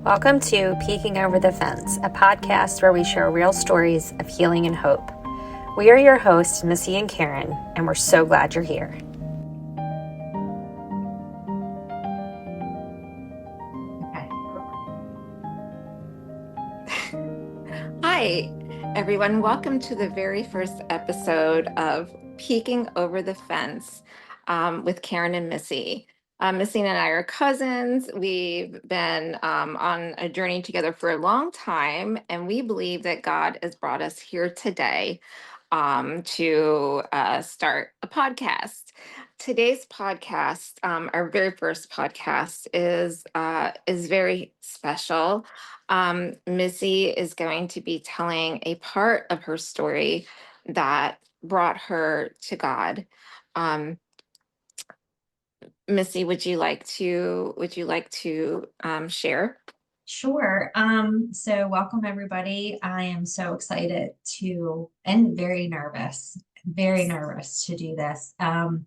Welcome to Peeking Over the Fence, a podcast where we share real stories of healing and hope. We are your hosts, Missy and Karen, and we're so glad you're here. Hi, everyone. Welcome to the very first episode of Peeking Over the Fence with Karen and Missy. Missy and I are cousins. We've been on a journey together for a long time, and we believe that God has brought us here today to start a podcast. Today's podcast, our very first podcast, is very special. Missy is going to be telling a part of her story that brought her to God. Um, Missy, would you like to share? Sure. So welcome everybody. I am so excited and very nervous to do this. Karen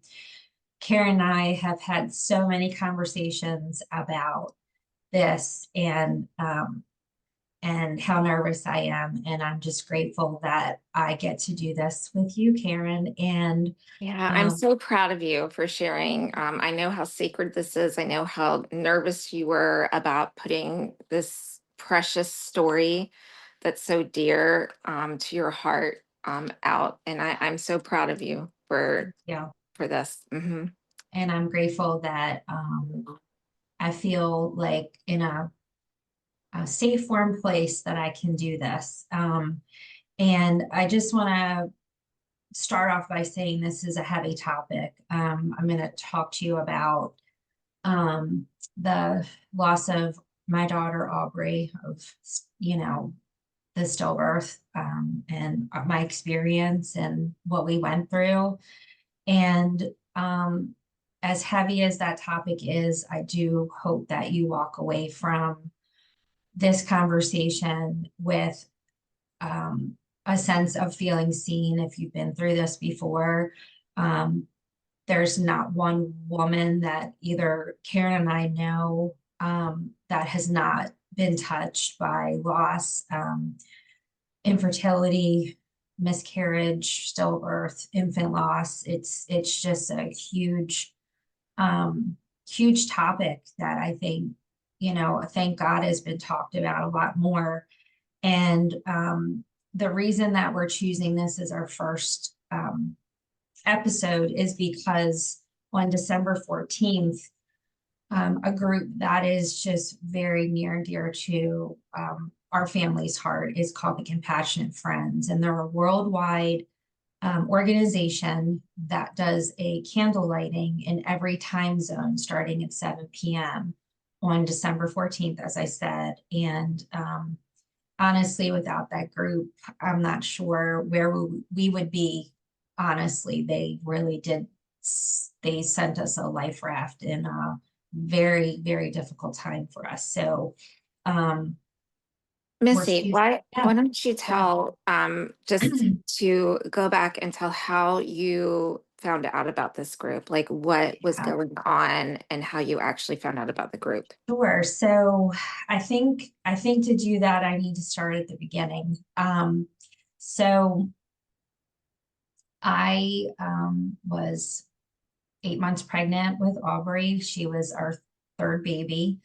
and I have had so many conversations about this and how nervous I am. And I'm just grateful that I get to do this with you, Karen. And Yeah, I'm so proud of you for sharing. I know how sacred this is. I know how nervous you were about putting this precious story that's so dear to your heart out. And I'm so proud of you yeah, for this. and I'm grateful that I feel like in a safe, warm place that I can do this. And I just want to start off by saying this is a heavy topic. I'm going to talk to you about the loss of my daughter, Aubrey, the stillbirth, and my experience and what we went through. And as heavy as that topic is, I do hope that you walk away from this conversation with a sense of feeling seen if you've been through this before. There's not one woman that either Karen and I know that has not been touched by loss, infertility, miscarriage, stillbirth, infant loss. It's just a huge topic that I think, thank God has been talked about a lot more. And the reason that we're choosing this as our first episode is because on December 14th, a group that is just very near and dear to our family's heart is called the Compassionate Friends. And they're a worldwide organization that does a candle lighting in every time zone starting at 7 p.m. on December 14th, as I said. And honestly, without that group, I'm not sure where we would be. Honestly, they really did. They sent us a life raft in a very, very difficult time for us. So, Missy, why yeah. why don't you tell just to go back and tell how you found out about this group, like what was Yeah. going on and how you actually found out about the group. Sure. So I think to do that, I need to start at the beginning. So I was 8 months pregnant with Aubrey. She was our third baby.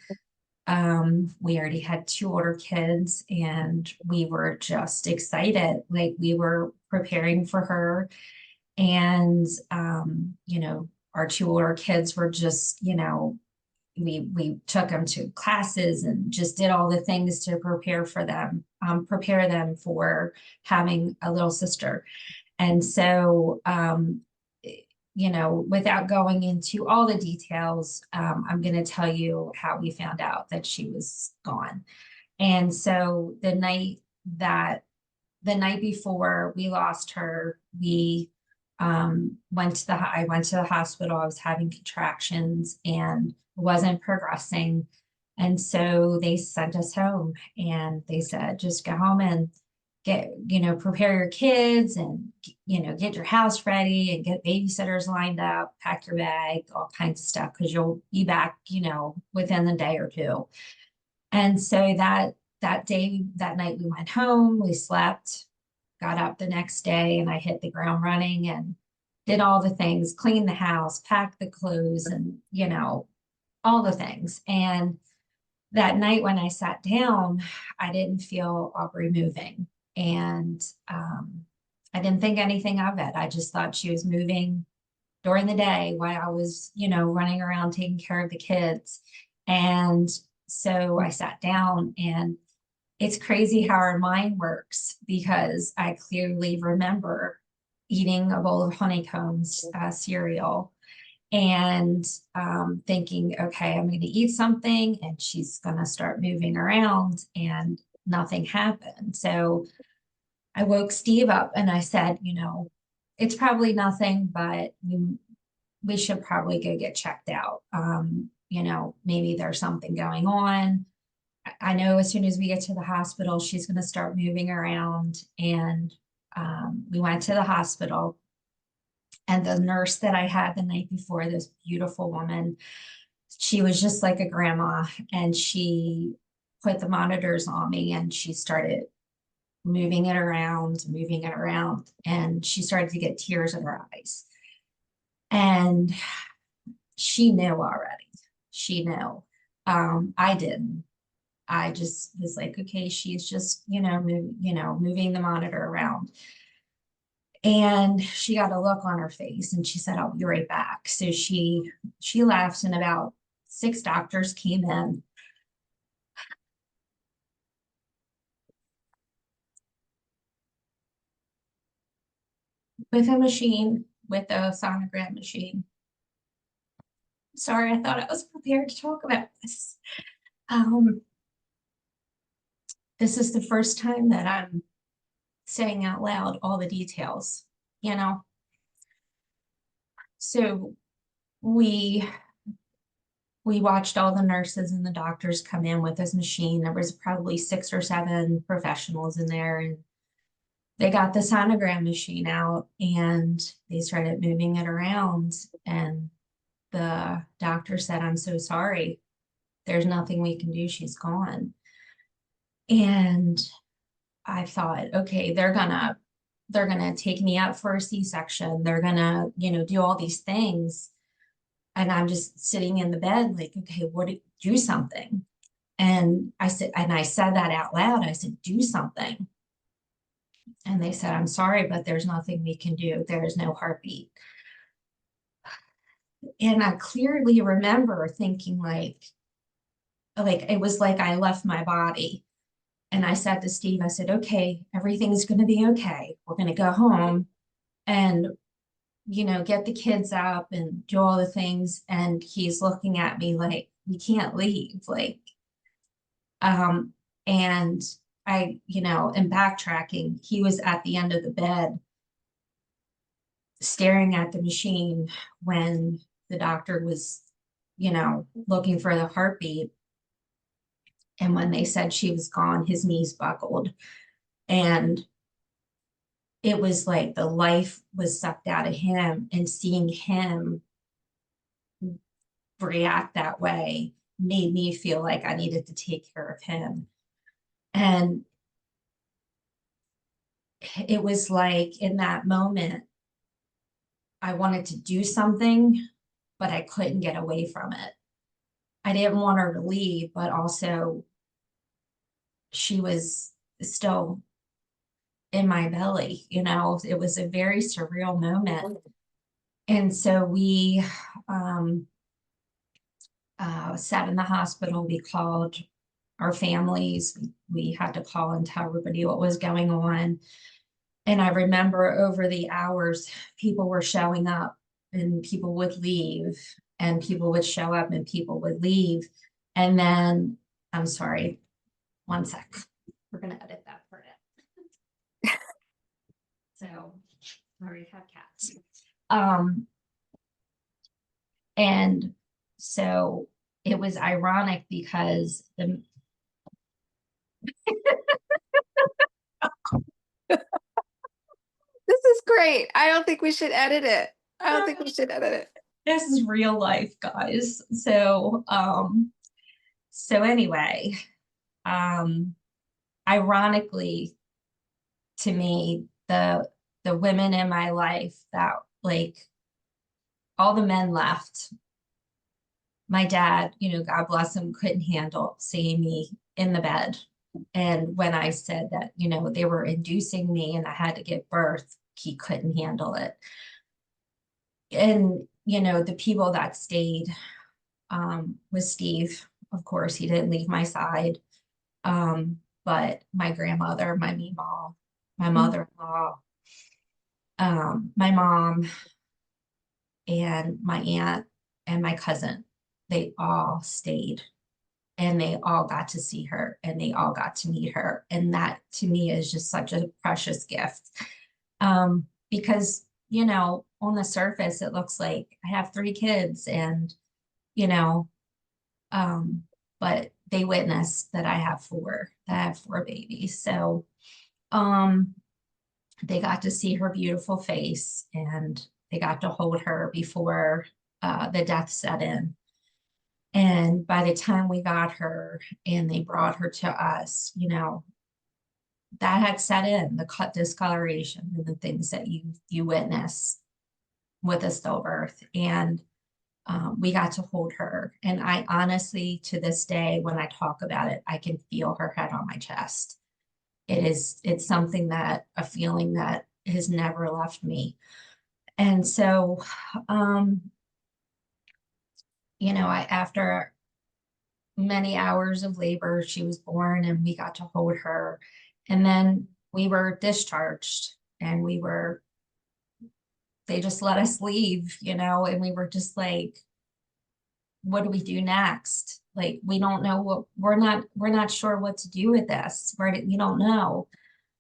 We already had two older kids and we were just excited. Like we were preparing for her. And our two older kids were just, we took them to classes and just did all the things to prepare them for having a little sister. And so, without going into all the details, I'm going to tell you how we found out that she was gone. And so the night before we lost her, I went to the hospital. I was having contractions and wasn't progressing. And so they sent us home and they said, just go home and prepare your kids and, get your house ready and get babysitters lined up, pack your bag, all kinds of stuff, because you'll be back, within the day or two. And so that night we went home, we slept, got up the next day, and I hit the ground running and did all the things, cleaned the house, packed the clothes, and all the things. And that night when I sat down, I didn't feel Aubrey moving. And I didn't think anything of it. I just thought she was moving during the day while I was, running around taking care of the kids. And so I sat down, and it's crazy how our mind works, because I clearly remember eating a bowl of honeycombs cereal and thinking, okay, I'm going to eat something and she's going to start moving around, and nothing happened. So I woke Steve up and I said, it's probably nothing, but we should probably go get checked out. Maybe there's something going on. I know as soon as we get to the hospital, she's going to start moving around. And we went to the hospital, and the nurse that I had the night before, this beautiful woman, she was just like a grandma, and she put the monitors on me and she started moving it around, and she started to get tears in her eyes. And she knew already. She knew. I didn't. I just was like, okay, she's just, moving the monitor around. And she got a look on her face and she said, I'll be right back. So she left, and about 6 doctors came in. With a machine, with a sonogram machine. Sorry, I thought I was prepared to talk about this. This is the first time that I'm saying out loud all the details, So we watched all the nurses and the doctors come in with this machine. There was probably 6 or 7 professionals in there, and they got the sonogram machine out and they started moving it around. And the doctor said, I'm so sorry. There's nothing we can do. She's gone. And I thought, okay, they're gonna take me out for a C-section. They're gonna, do all these things. And I'm just sitting in the bed like, okay, do something. And I said that out loud. I said, do something. And they said, I'm sorry, but there's nothing we can do. There is no heartbeat. And I clearly remember thinking like it was like I left my body. And I said to Steve, I said, okay, everything's going to be okay. We're going to go home and, get the kids up and do all the things. And he's looking at me like, we can't leave. And I, in backtracking, he was at the end of the bed staring at the machine when the doctor was, looking for the heartbeat. And when they said she was gone, his knees buckled. And it was like the life was sucked out of him, and seeing him react that way made me feel like I needed to take care of him. And it was like in that moment, I wanted to do something, but I couldn't get away from it. I didn't want her to leave, but also she was still in my belly, it was a very surreal moment. And so we sat in the hospital. We called our families. We had to call and tell everybody what was going on. And I remember over the hours, people were showing up and people would leave, and people would show up and people would leave. And then, I'm sorry, one sec. We're going to edit that part out. So, I already have cats. And so it was ironic because the This is great. I don't think we should edit it. This is real life, guys. So anyway, Ironically, to me, the women in my life that like all the men left. My dad, God bless him, couldn't handle seeing me in the bed. And when I said that, they were inducing me and I had to give birth, he couldn't handle it. And, the people that stayed was Steve. Of course, he didn't leave my side. But my grandmother, my meemaw, my mother-in-law, my mom, and my aunt and my cousin, they all stayed and they all got to see her and they all got to meet her. And that to me is just such a precious gift. Because, on the surface, it looks like I have 3 kids and, you know, but they witnessed that I have 4 babies. So, they got to see her beautiful face and they got to hold her before the death set in. And by the time we got her and they brought her to us, that had set in the discoloration and the things that you witness with a stillbirth. And we got to hold her. And I honestly, to this day, when I talk about it, I can feel her head on my chest. It's something a feeling that has never left me. And so, after many hours of labor, she was born and we got to hold her. And then we were discharged and they just let us leave, and we were just like, what do we do next? Like, we don't know we're not sure what to do with this. We don't know.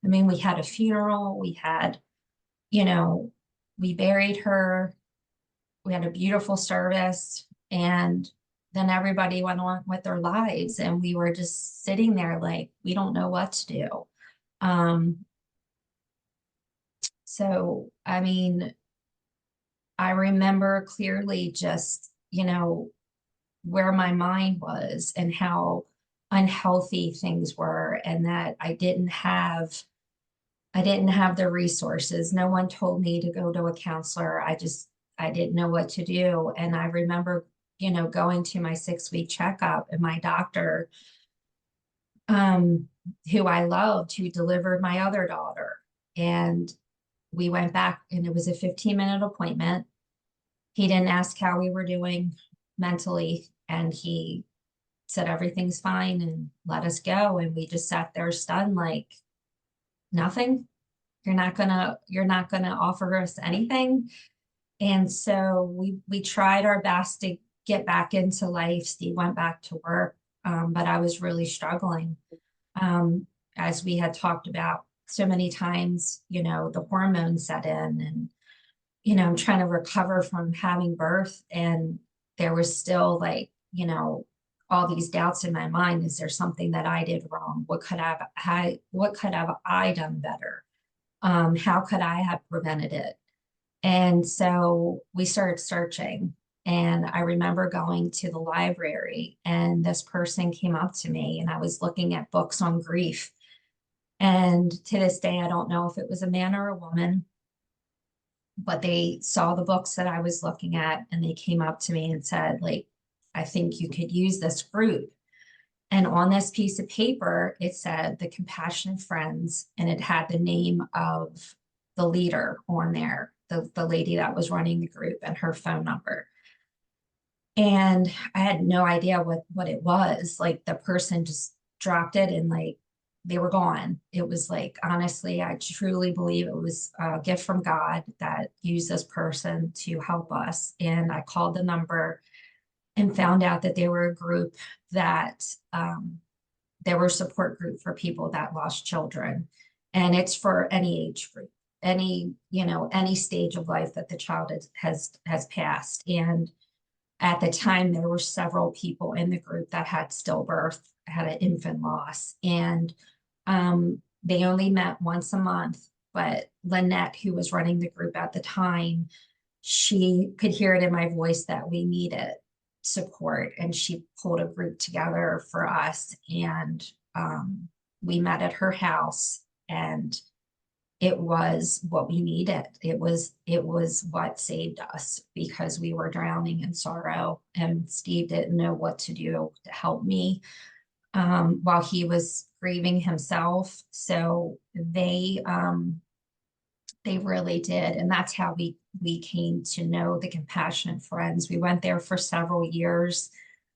I mean, we had a funeral, we buried her, we had a beautiful service, and then everybody went on with their lives and we were just sitting there like, we don't know what to do. So, I mean, I remember clearly just, where my mind was and how unhealthy things were and that I didn't have the resources. No one told me to go to a counselor. I didn't know what to do. And I remember, going to my 6-week checkup and my doctor, who I loved, who delivered my other daughter. And we went back and it was a 15-minute appointment. He didn't ask how we were doing mentally. And he said, everything's fine and let us go. And we just sat there stunned, like, nothing. You're not gonna offer us anything. And so we tried our best to get back into life. Steve went back to work, but I was really struggling. As we had talked about so many times, the hormones set in and, I'm trying to recover from having birth. And there was still like, all these doubts in my mind. Is there something that I did wrong? What could have I done better? How could I have prevented it? And so we started searching. And I remember going to the library and this person came up to me and I was looking at books on grief. And to this day, I don't know if it was a man or a woman, but they saw the books that I was looking at and they came up to me and said, like, I think you could use this group. And on this piece of paper, it said the Compassionate Friends, and it had the name of the leader on there, the lady that was running the group and her phone number. And I had no idea what it was. Like the person just dropped it and like they were gone. It was like, honestly, I truly believe it was a gift from God that used this person to help us. And I called the number and found out that they were a group that they were a support group for people that lost children. And it's for any age group, any stage of life that the child has passed. And at the time, there were several people in the group that had stillbirth, had an infant loss, and they only met once a month. But Lynette, who was running the group at the time, she could hear it in my voice that we needed support, and she pulled a group together for us. And we met at her house, and it was what we needed. It was what saved us, because we were drowning in sorrow, and Steve didn't know what to do to help me while he was grieving himself. So they really did. And that's how we came to know the Compassionate Friends. We went there for several years.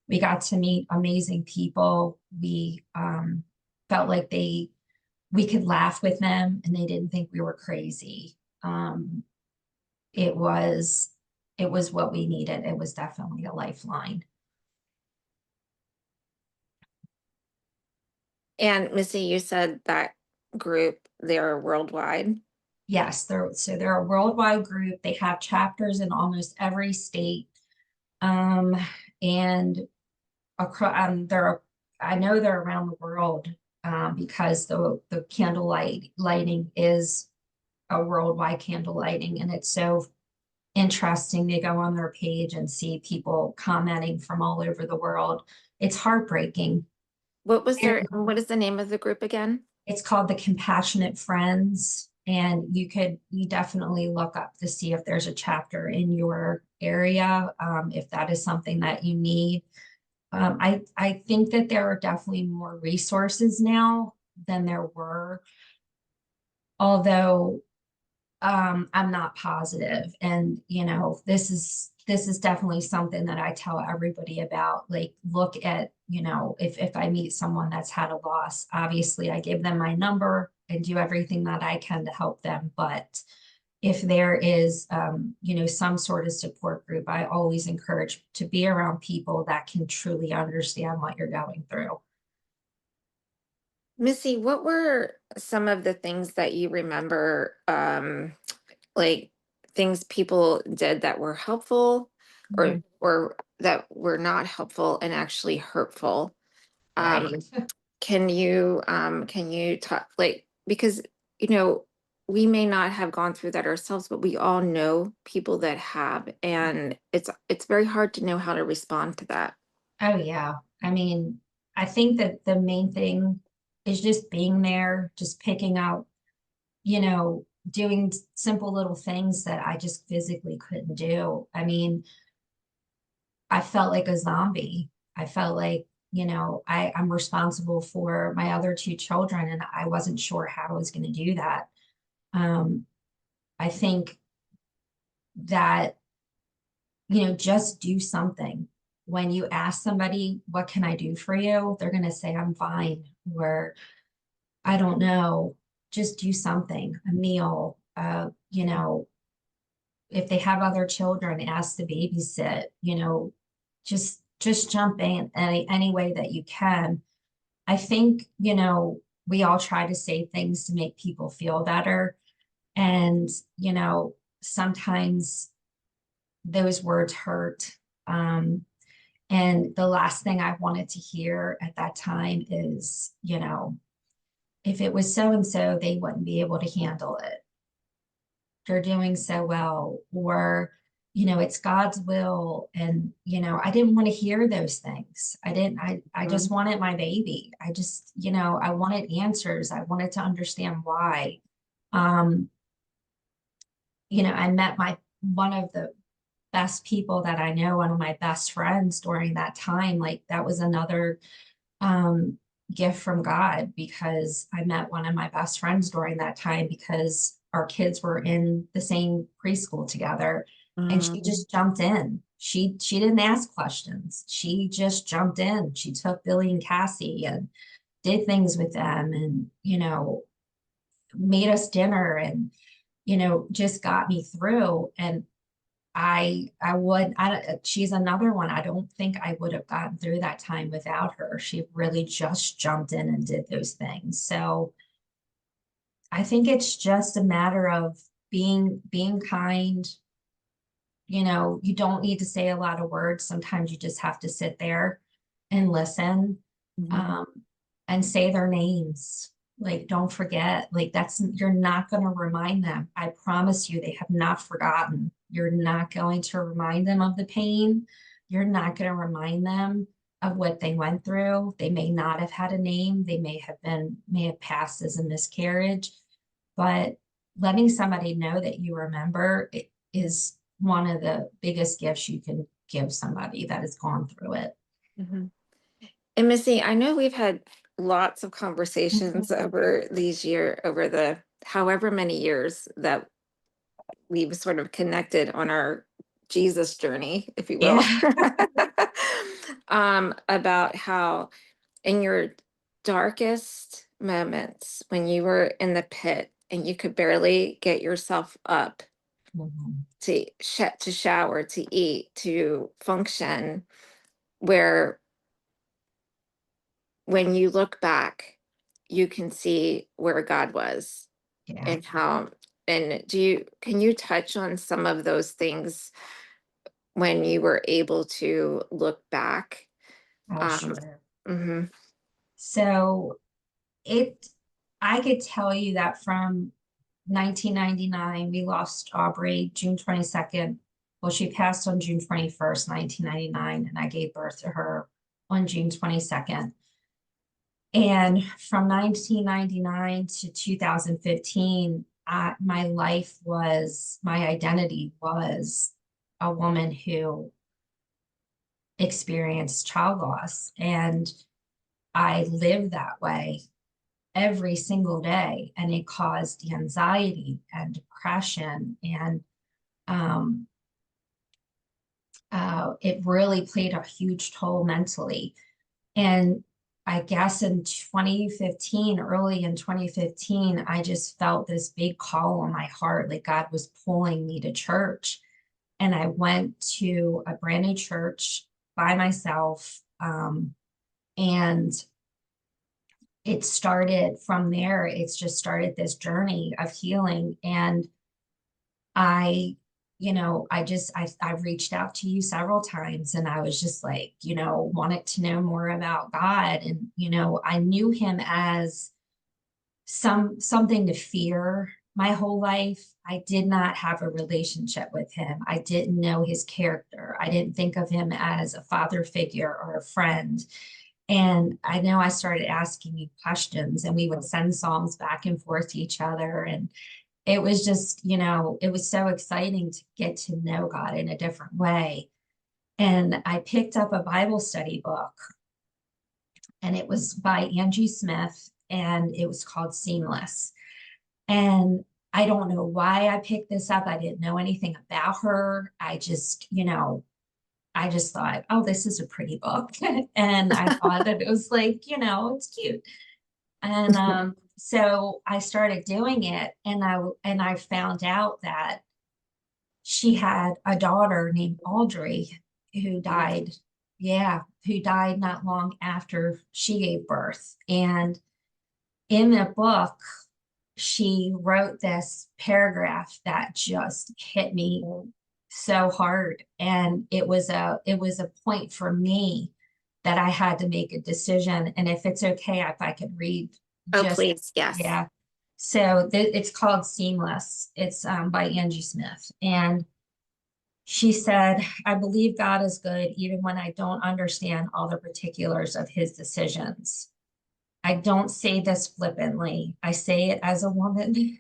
We got to meet amazing people. We felt like we could laugh with them and they didn't think we were crazy. It was what we needed. It was definitely a lifeline. And Missy, you said that group, they're worldwide. Yes, they're a worldwide group. They have chapters in almost every state. Um, and across they're I know they're around the world, because the lighting is a worldwide candle lighting, and it's so interesting to go on their page and see people commenting from all over the world. It's heartbreaking. What is the name of the group again? It's called the Compassionate Friends, and you definitely look up to see if there's a chapter in your area, if that is something that you need. I think that there are definitely more resources now than there were, although I'm not positive. And this is definitely something that I tell everybody about. Like, look at, if I meet someone that's had a loss, obviously I give them my number and do everything that I can to help them. But if there is some sort of support group, I always encourage to be around people that can truly understand what you're going through. Missy, what were some of the things that you remember, like things people did that were helpful Mhm. or that were not helpful and actually hurtful? Right. Can you talk, like, because you know we may not have gone through that ourselves, but we all know people that have, and it's very hard to know how to respond to that. Oh, yeah. I mean, I think that the main thing is just being there, just picking up, doing simple little things that I just physically couldn't do. I mean, I felt like a zombie. I felt like, I'm responsible for my other two children, and I wasn't sure how I was going to do that. Um, I think that, just do something. When you ask somebody, what can I do for you? They're going to say, I'm fine, or I don't know. Just do something, a meal, if they have other children, ask to babysit, just jump in any way that you can. I think, we all try to say things to make people feel better. And, sometimes those words hurt. And the last thing I wanted to hear at that time is, if it was so and so, they wouldn't be able to handle it. They're doing so well, or, it's God's will. And, I didn't want to hear those things. I just Mhm. wanted my baby. I wanted answers. I wanted to understand why. Um, I met one of the best people that I know, one of my best friends during that time. Like, that was another um, gift from God, because I met one of my best friends during that time, because our kids were in the same preschool together, and she Mm. just jumped in. She didn't ask questions. She just jumped in. She took Billy and Cassie and did things with them, and made us dinner, and just got me through. And she's another one. I don't think I would have gotten through that time without her. She really just jumped in and did those things. So I think it's just a matter of being kind. You don't need to say a lot of words. Sometimes you just have to sit there and listen, Mhm. um, and say their names. Like, don't forget, like, you're not going to remind them. I promise you, they have not forgotten. You're not going to remind them of the pain. You're not going to remind them of what they went through. They may not have had a name. They may have passed as a miscarriage, but letting somebody know that you remember it is one of the biggest gifts you can give somebody that has gone through it. Mm-hmm. And Missy, I know we've had lots of conversations over the however many years that we've sort of connected on our Jesus journey, if you will, Yeah. about how in your darkest moments, when you were in the pit and you could barely get yourself up Mhm. to shower, to eat, to function, where when you look back, you can see where God was Yeah. and how. And can you touch on some of those things when you were able to look back? Oh, sure. Mhm. So I could tell you that from 1999, we lost Aubrey June 22nd. Well, she passed on June 21st, 1999, and I gave birth to her on June 22nd. And from 1999 to 2015, my identity was a woman who experienced child loss. And I lived that way every single day, and it caused anxiety and depression, and um, it really played a huge toll mentally. And I guess in 2015, early in 2015, I just felt this big call on my heart, like God was pulling me to church. And I went to a brand new church by myself. And it started from there. It's just started this journey of healing. And I, I've reached out to you several times, and I was just like, wanted to know more about God. And, I knew him as something to fear my whole life. I did not have a relationship with him. I didn't know his character. I didn't think of him as a father figure or a friend. And I know I started asking you questions, and we would send songs back and forth to each other. And it was just, it was so exciting to get to know God in a different way. And I picked up a Bible study book, and it was by Angie Smith, and it was called Seamless. And I don't know why I picked this up. I didn't know anything about her. I just thought, oh, this is a pretty book. And I thought that it was like, it's cute. And so I started doing it, and I found out that she had a daughter named Audrey who died. Yeah, who died not long after she gave birth. And in the book, she wrote this paragraph that just hit me so hard. And it was a point for me that I had to make a decision. And if it's okay, if I could read Oh, just, please, yes. yeah. So it's called Seamless. It's by Angie Smith. And she said, I believe God is good even when I don't understand all the particulars of his decisions. I don't say this flippantly. I say it as a woman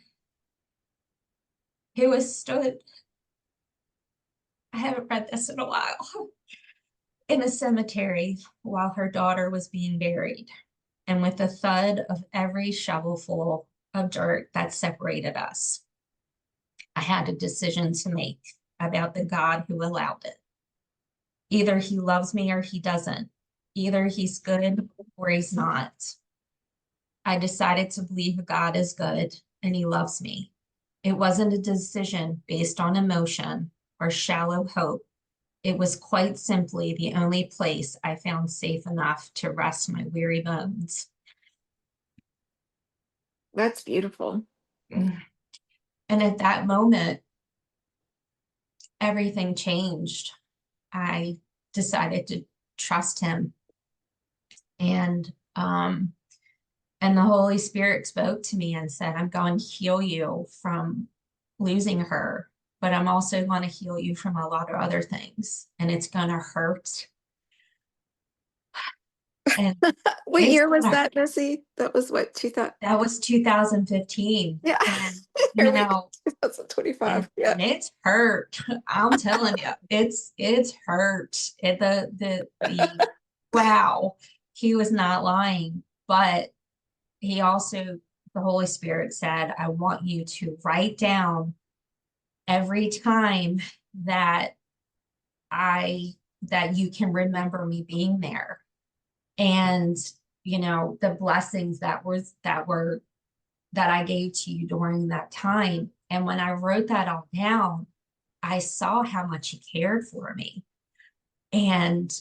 who has stood, I haven't read this in a while, in a cemetery while her daughter was being buried. And with the thud of every shovelful of dirt that separated us, I had a decision to make about the God who allowed it. Either he loves me or he doesn't. Either he's good or he's not. I decided to believe God is good and he loves me. It wasn't a decision based on emotion or shallow hope. It was quite simply the only place I found safe enough to rest my weary bones. That's beautiful. And at that moment, everything changed. I decided to trust him. And and the Holy Spirit spoke to me and said, I'm going to heal you from losing her, but I'm also going to heal you from a lot of other things. And it's going to hurt. And What it's year was that, Missy? That was what, 2000? that was 2015. Yeah. And, Here you we know, 2025. and Yeah. it's hurt. I'm telling you, it's hurt. Wow, he was not lying, but he also, the Holy Spirit said, I want you to write down every time that I that you can remember me being there. And the blessings that I gave to you during that time. And when I wrote that all down, I saw how much he cared for me. And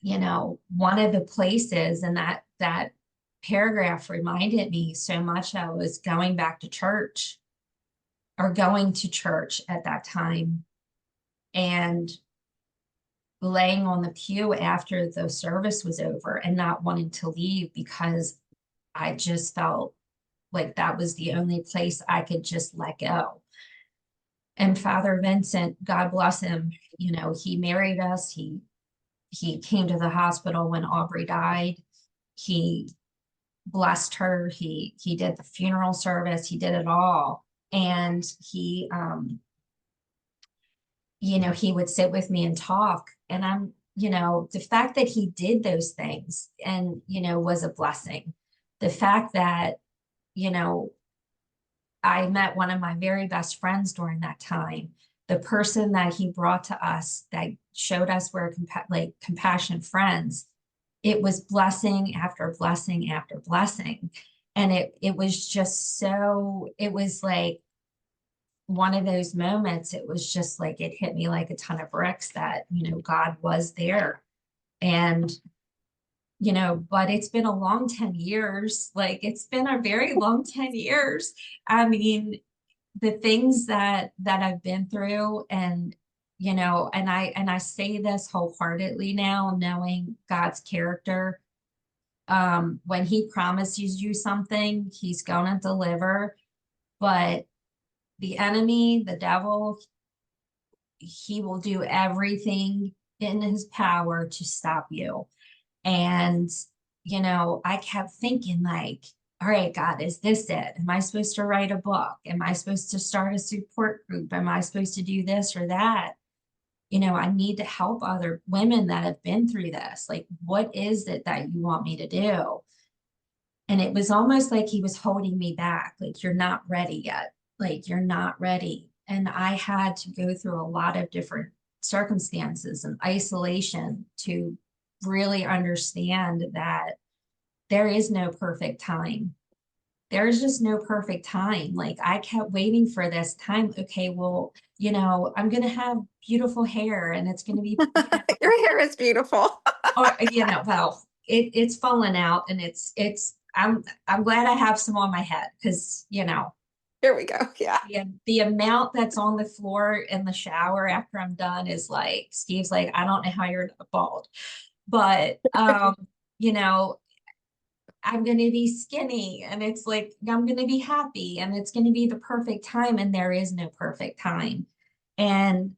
one of the places, and that paragraph reminded me so much. I was going back to church, or going to church at that time, and laying on the pew after the service was over and not wanting to leave, because I just felt like that was the only place I could just let go. And Father Vincent, God bless him, he married us. He came to the hospital when Aubrey died. He blessed her. He did the funeral service. He did it all. And he would sit with me and talk. And the fact that he did those things and, was a blessing. The fact that, I met one of my very best friends during that time. The person that he brought to us that showed us we're compassionate friends. It was blessing after blessing after blessing. And it was just it was like one of those moments. It was just like, it hit me like a ton of bricks that, God was there. And, but it's been a long 10 years. Like, it's been a very long 10 years. I mean, the things that I've been through, and and I say this wholeheartedly now, knowing God's character. When he promises you something, he's gonna deliver. But the enemy, the devil, he will do everything in his power to stop you. And I kept thinking, like, all right, God, is this it? Am I supposed to write a book? Am I supposed to start a support group? Am I supposed to do this or that? I need to help other women that have been through this. Like, what is it that you want me to do? And it was almost like he was holding me back. Like, you're not ready yet. Like, you're not ready. And I had to go through a lot of different circumstances and isolation to really understand that there is no perfect time. There's just no perfect time. Like, I kept waiting for this time. Okay, well, I'm going to have beautiful hair, and it's going to be, Your hair is beautiful. or, well, it's fallen out, and I'm glad I have some on my head, because, Here we go. Yeah. the amount that's on the floor in the shower after I'm done is like, Steve's like, I don't know how you're bald, but, I'm going to be skinny, and it's like, I'm going to be happy, and it's going to be the perfect time. And there is no perfect time. And,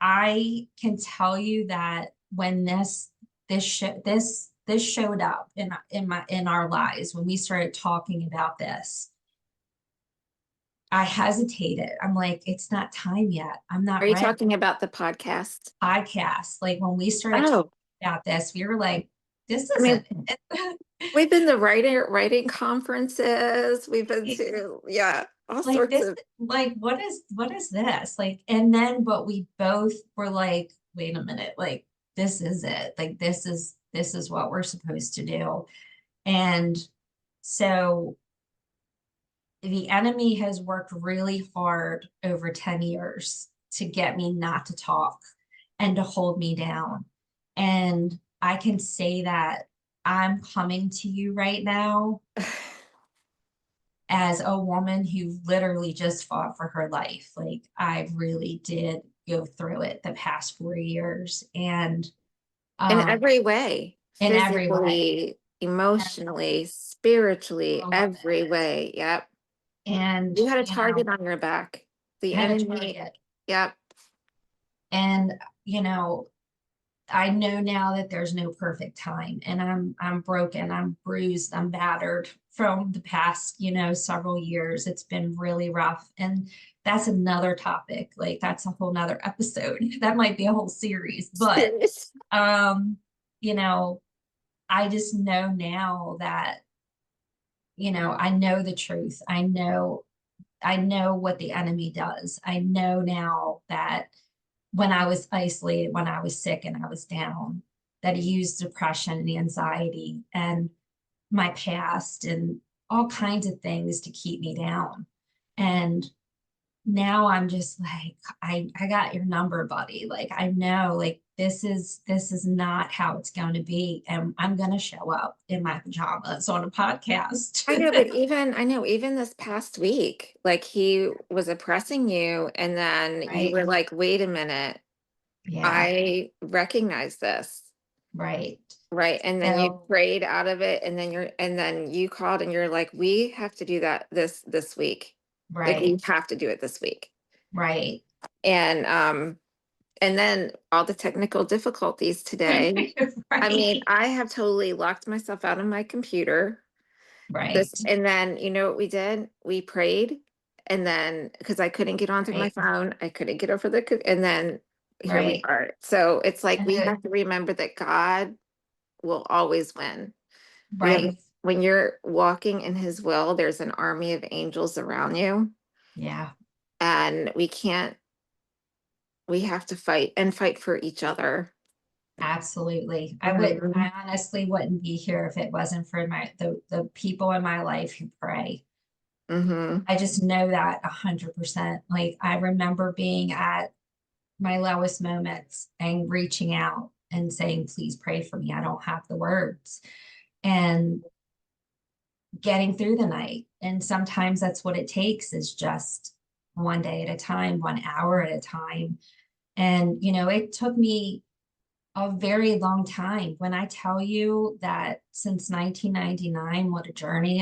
I can tell you that when this showed up in our lives, when we started talking about this, I hesitated. I'm like, it's not time yet. I'm not Are you ready. talking about the podcast? Podcast. Like, when we started talking about this, we were like, this isn't it. We've been to writing conferences. We've been to, all Like, sorts this, of. like, what is this? Like, and then, but we both were like, wait a minute, like, this is it. Like, this is what we're supposed to do. And so the enemy has worked really hard over 10 years to get me not to talk and to hold me down. And I can say that I'm coming to you right now as a woman who literally just fought for her life. Like, I really did go through it the past 4 years. And In every way, in every way, physically, emotionally, spiritually, every way. Yep. And You had a target on your back. The had a enemy. target. Yep. And I know now that there's no perfect time, and I'm broken, I'm bruised, I'm battered from the past, several years. It's been really rough. And that's another topic. Like that's a whole nother episode. That might be a whole series. But um, you know, I just know now that, I know the truth. I know what the enemy does. I know now that when I was isolated, when I was sick and I was down, that he used depression and anxiety and my past and all kinds of things to keep me down. And now I'm just like, I got your number, buddy. Like I know like this is not how it's going to be. And I'm gonna show up in my pajamas on a podcast. I know, but even this past week, like he was oppressing you, and then you Right. were like, wait a minute, Yeah, I recognize this. right. Right. And then you So prayed out of it, and then you called and you're like, we have to do that this week. Like we right, have to do it this week. right. And and then all the technical difficulties today. I mean, Right, I have totally locked myself out of my computer. right, This, and then you know what we did? We prayed, and then because I couldn't get onto my right, phone, I couldn't get over and then here we right. are. So it's like And we have to remember that God will always win. We have, right. when you're walking in his will, there's an army of angels around you, Yeah, and we have to fight and fight for each other. absolutely. Mhm. I honestly wouldn't be here if it wasn't for the people in my life who pray. Mhm. I just know that 100%. Like I remember being at my lowest moments and reaching out and saying, please pray for me. I don't have the words. And getting through the night. And sometimes that's what it takes is just one day at a time, 1 hour at a time. And, it took me a very long time. When I tell you that since 1999, what a journey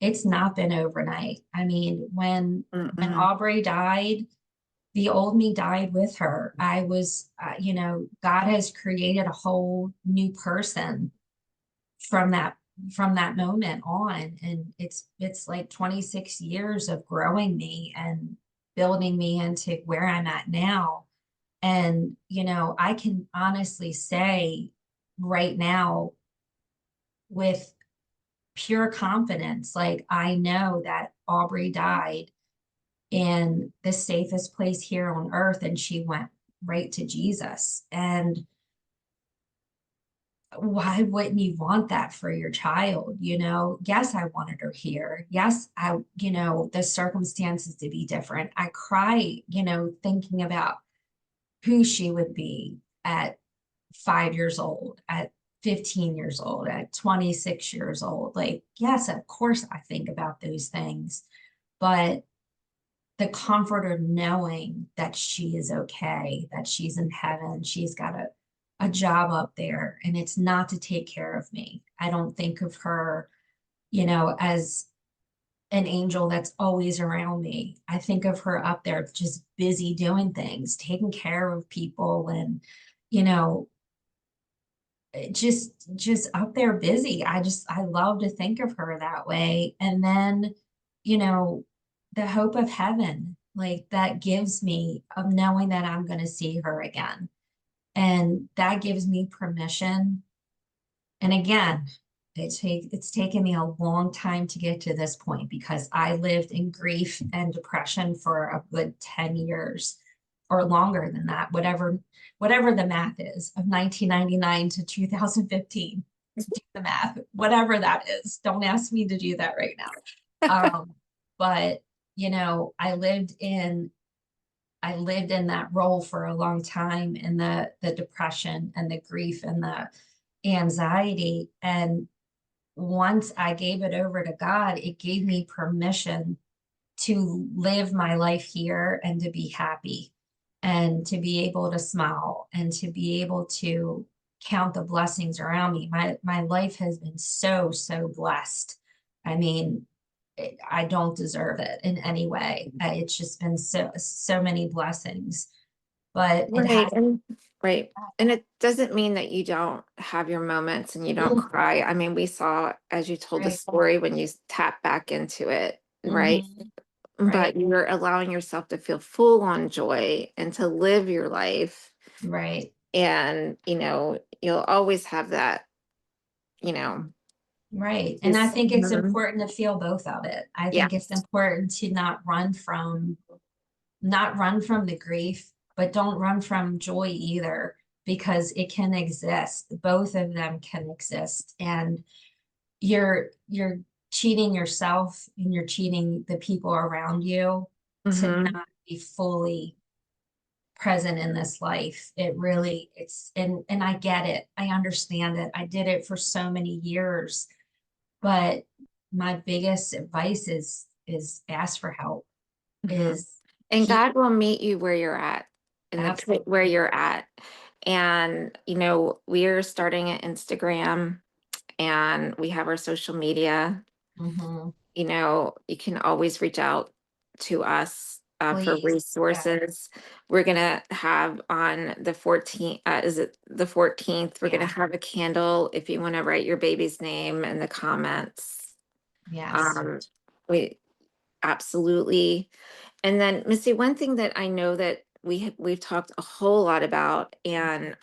it's not been overnight. I mean, when Mm-mm. Aubrey died, the old me died with her. God has created a whole new person from that moment on, and it's like 26 years of growing me and building me into where I'm at now. And I can honestly say right now with pure confidence, like I know that Aubrey died in the safest place here on earth, and she went right to Jesus. And why wouldn't you want that for your child? Yes, I wanted her here. Yes, the circumstances to be different. I cry, thinking about who she would be at 5 years old, at 15 years old, at 26 years old. Like, yes, of course I think about those things, but the comfort of knowing that she is okay, that she's in heaven, she's got a job up there, and it's not to take care of me. I don't think of her, as an angel that's always around me. I think of her up there just busy doing things, taking care of people, and, you know, just up there busy. I love to think of her that way. And then, you know, the hope of heaven, like that gives me of knowing that I'm going to see her again. And that gives me permission. And again, it's taken me a long time to get to this point because I lived in grief and depression for a good 10 years or longer than that, whatever the math is of 1999 to 2015. Do the math, whatever that is. Don't ask me to do that right now. But I lived in that role for a long time in the depression and the grief and the anxiety. And once I gave it over to God, it gave me permission to live my life here and to be happy and to be able to smile and to be able to count the blessings around me. My life has been so, so blessed. I mean, I don't deserve it in any way. It's just been so, so many blessings, but it Right. has, And Right. And it doesn't mean that you don't have your moments and you don't cry. I mean, we saw, as you told the Right. story, when you tap back into it, right? Mhm. But Right. you're allowing yourself to feel full on joy and to live your life. Right. And, you'll always have that, you know, Right. And I just, think it's important to feel both of it. I yeah. think it's important to not run from the grief, but don't run from joy either, because it can exist. Both of them can exist. And you're cheating yourself and you're cheating the people around you to Hmm. not be fully present in this life. It really, and I get it. I understand it. I did it for so many years, but my biggest advice is ask for help, Hmm. is And keep God will meet you where you're at, in the pit where absolutely. you're at. And, we're starting an Instagram and we have our social media. Mhm. You can always reach out to us for Please. Yeah. resources. We're going to have on the 14th, is it the 14th? We're going Yeah. to have a candle if you want to write your baby's name in the comments. Yes. Um, we absolutely. And then, Missy, one thing that I know that we've talked a whole lot about, and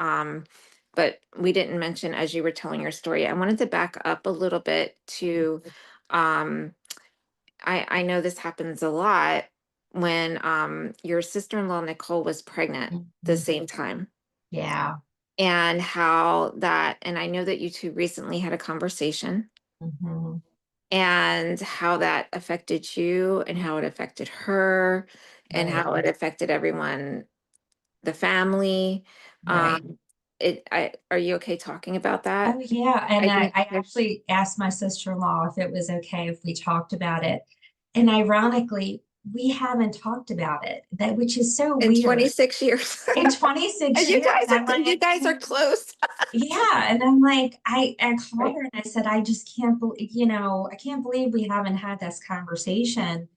but we didn't mention as you were telling your story. I wanted to back up a little bit to, um, I know this happens a lot when your sister-in-law Nicole was pregnant the Mhm. same time, Yeah. and how that, and I know that you two recently had a conversation Mhm. and how that affected you and how it affected her and Right. how it affected everyone, the family. Right. Are you okay talking about Oh, that? yeah. I And think I actually asked my sister-in-law if it was okay if we talked about it. And ironically, we haven't talked about it, that which is so in weird. 26 years. In 26 And you years, guys I'm are you like, guys are close. yeah. And I'm like, I called Right. her and I said, I just can't believe, I can't believe we haven't had this conversation.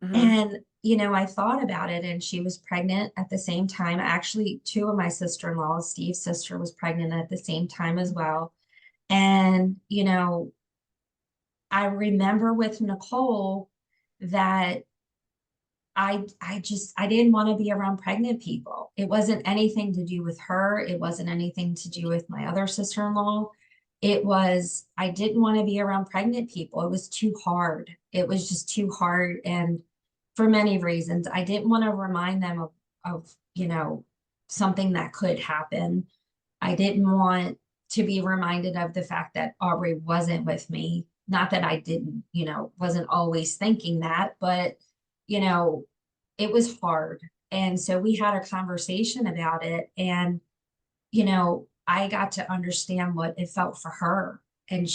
Hmm. And, I thought about it, and she was pregnant at the same time. Actually, two of my sister-in-laws, Steve's sister, was pregnant at the same time as well. And, I remember with Nicole that I didn't want to be around pregnant people. It wasn't anything to do with her. It wasn't anything to do with my other sister-in-law. It was, I didn't want to be around pregnant people. It was too hard. It was just too hard. And for many reasons, I didn't want to remind them of something that could happen. I didn't want to be reminded of the fact that Aubrey wasn't with me. Not that I didn't, wasn't always thinking that, but, you know, it was hard. And so we had a conversation about it. And, I got to understand what it felt for her, and,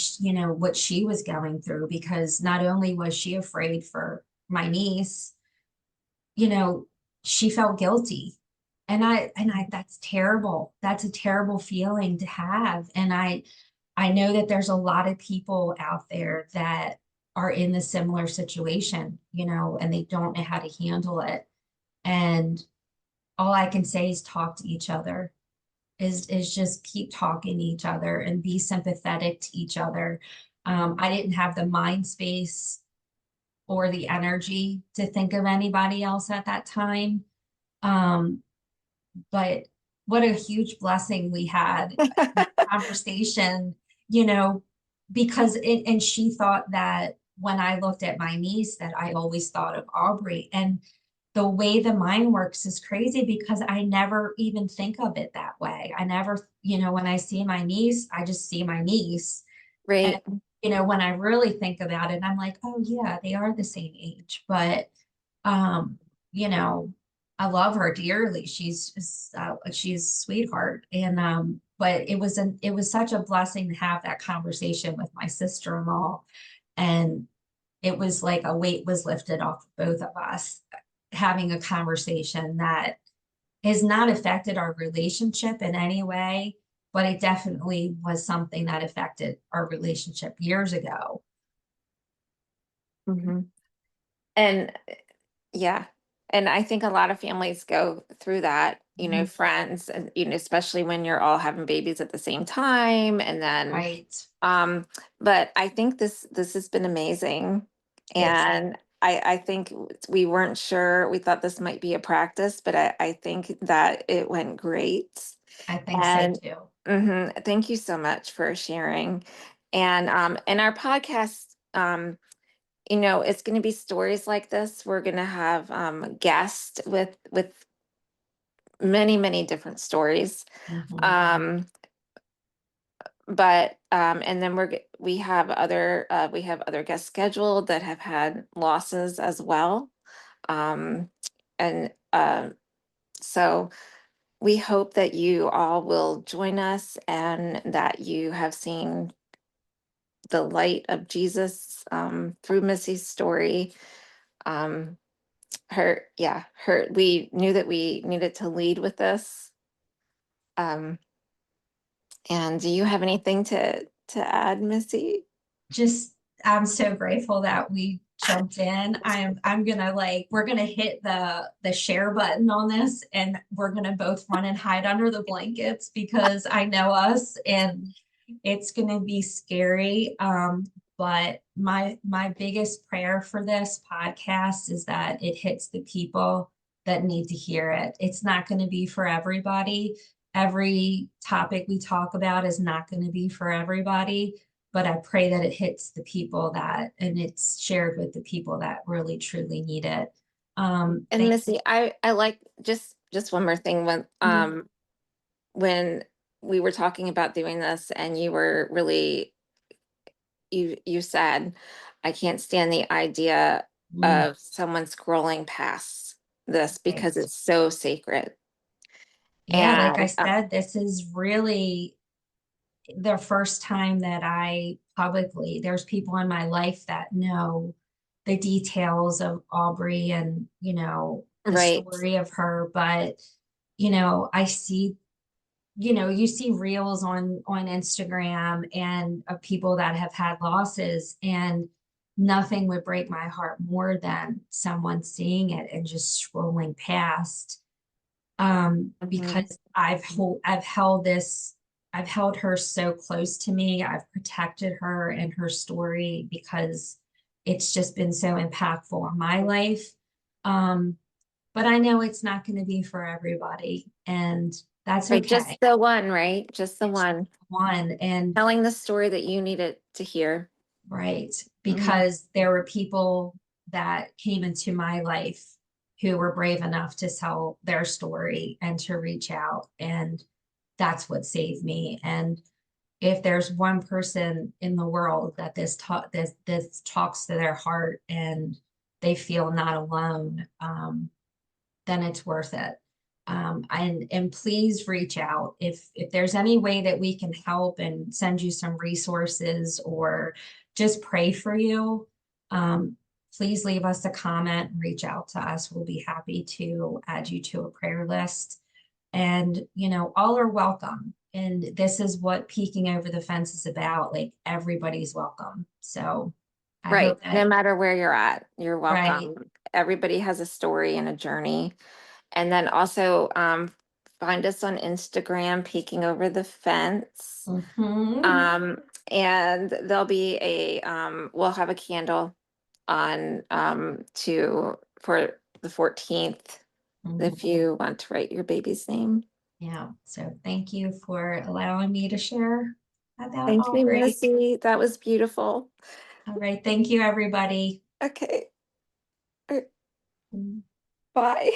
what she was going through, because not only was she afraid for my niece, you know, she felt guilty. And I that's terrible. That's a terrible feeling to have. And I know that there's a lot of people out there that are in the similar situation, and they don't know how to handle it. And all I can say is talk to each other, is just keep talking to each other and be sympathetic to each other. I didn't have the mind space or the energy to think of anybody else at that time. Um, but what a huge blessing we had in that conversation, you know, because and she thought that when I looked at my niece, that I always thought of Aubrey. And the way the mind works is crazy, because I never even think of it that way. I never, when I see my niece, I just see my niece. And, Right. when I really think about it, I'm like, oh yeah, they are the same age. But um, you know, I love her dearly. She's a sweetheart. And but it was such a blessing to have that conversation with my sister-in-law. And it was like a weight was lifted off both of us, having a conversation that has not affected our relationship in any way, but it definitely was something that affected our relationship years ago. Hmm. And yeah. And I think a lot of families go through that, friends, and, especially when you're all having babies at the same time. And then, Right. but I think this has been amazing. It's, And I think we weren't sure, we thought this might be a practice, but I think that it went great. I think so And too. thank you so much for sharing. And our podcast, it's going to be stories like this. We're going to have guests with many, many different stories. Mhm. But and then we have other guests scheduled that have had losses as well. And so we hope that you all will join us and that you have seen the light of Jesus through Missy's story. Um, we knew that we needed to lead with this. Um, and do you have anything to add, Missy? Just, I'm so grateful that we jumped in. I'm gonna we're gonna hit the share button on this, and we're gonna both run and hide under the blankets because I know us, and it's gonna be scary. But my biggest prayer for this podcast is that it hits the people that need to hear it. It's not going to be for everybody. Every topic we talk about is not going to be for everybody, but I pray that it hits the people and it's shared with the people that really truly need it. And Thank Missy, I like just one more thing you. when we were talking about doing this and you were really you said, I can't stand the idea Mm, of someone scrolling past this right. because it's so sacred. Yeah, like I And said, this is really the first time that there's people in my life that know the details of Aubrey and, the right. story of her. But, I see, you see reels on Instagram and of people that have had losses, and nothing would break my heart more than someone seeing it and just scrolling past. Mhm. Because I've held her so close to me. I've protected her and her story because it's just been so impactful in my life. Um, but I know it's not going to be for everybody, and that's Right, just okay. the one, right? Just the It's one. one, and Telling the story that you needed to hear. right, Mhm. because there were people that came into my life who were brave enough to tell their story and to reach out, and that's what saved me. And if there's one person in the world that this talks to their heart and they feel not alone, then it's worth it. And please reach out if there's any way that we can help and send you some resources or just pray for you. Please leave us a comment and reach out to us. We'll be happy to add you to a prayer list. And all are welcome. And this is what peeking over the fence is about. Like, everybody's welcome. So I Right. hope No that, matter where you're at, you're right. welcome. Everybody has a story and a journey. And then also find us on Instagram, Peeking Over the Fence. Mhm. Um, and there'll be we'll have a candle on for the 14th if Mhm. you want to write your baby's name. Yeah. So thank you for allowing me to share about Thank you, Aubrey. Missy. That was beautiful. All right. Thank you, everybody. Okay. Bye.